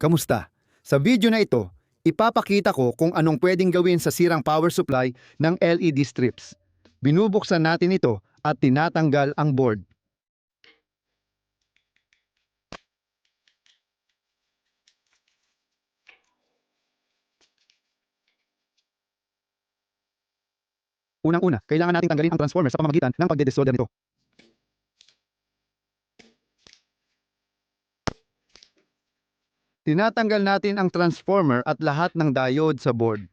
Kamusta? Sa video na ito, ipapakita ko kung anong pwedeng gawin sa sirang power supply ng LED strips. Binubuksan natin ito at tinatanggal ang board. Unang-una, kailangan nating tanggalin ang transformer sa pamamagitan ng pagdedesolder nito. Tinatanggal natin ang transformer at lahat ng diode sa board.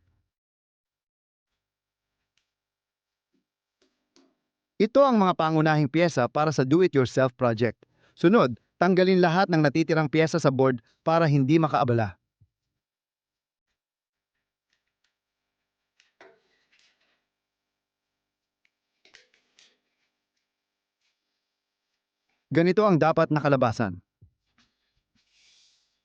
Ito ang mga pangunahing pyesa para sa do-it-yourself project. Sunod, tanggalin lahat ng natitirang pyesa sa board para hindi makaabala. Ganito ang dapat na kalabasan.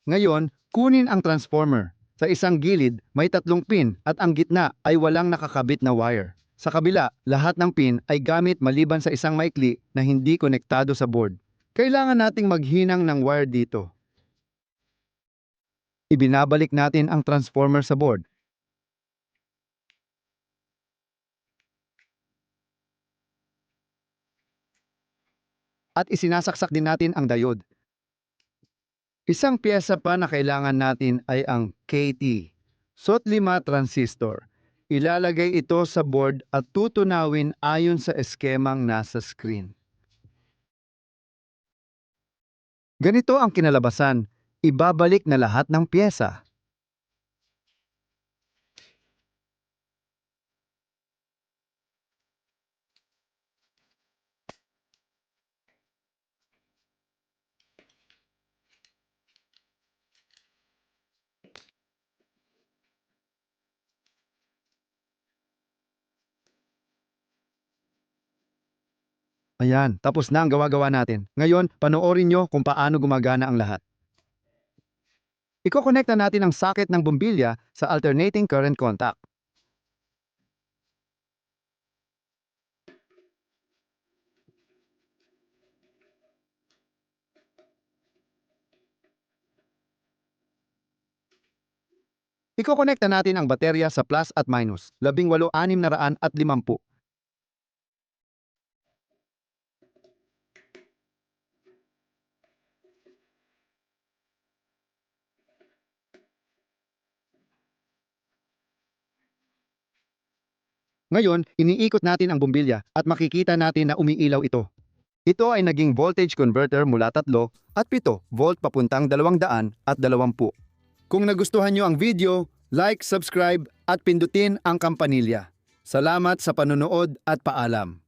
Ngayon, kunin ang transformer. Sa isang gilid, may 3 pin at ang gitna ay walang nakakabit na wire. Sa kabila, lahat ng pin ay gamit maliban sa isang maikli na hindi konektado sa board. Kailangan nating maghinang ng wire dito. Ibinabalik natin ang transformer sa board. At isinasaksak din natin ang diode. Isang piyesa pa na kailangan natin ay ang KT, SOT5 transistor. Ilalagay ito sa board at tutunawin ayon sa eskemang nasa screen. Ganito ang kinalabasan. Ibabalik na lahat ng piyesa. Ayan, tapos na ang gawa-gawa natin. Ngayon, panoorin nyo kung paano gumagana ang lahat. Ikokonekta natin ang socket ng bumbilya sa alternating current contact. Ikokonekta natin ang baterya sa plus at minus, 18,650. Ngayon, iniikot natin ang bumbilya at makikita natin na umiilaw ito. Ito ay naging voltage converter mula 3 at 7 volt papuntang 220. Kung nagustuhan nyo ang video, like, subscribe at pindutin ang kampanilya. Salamat sa panonood at paalam.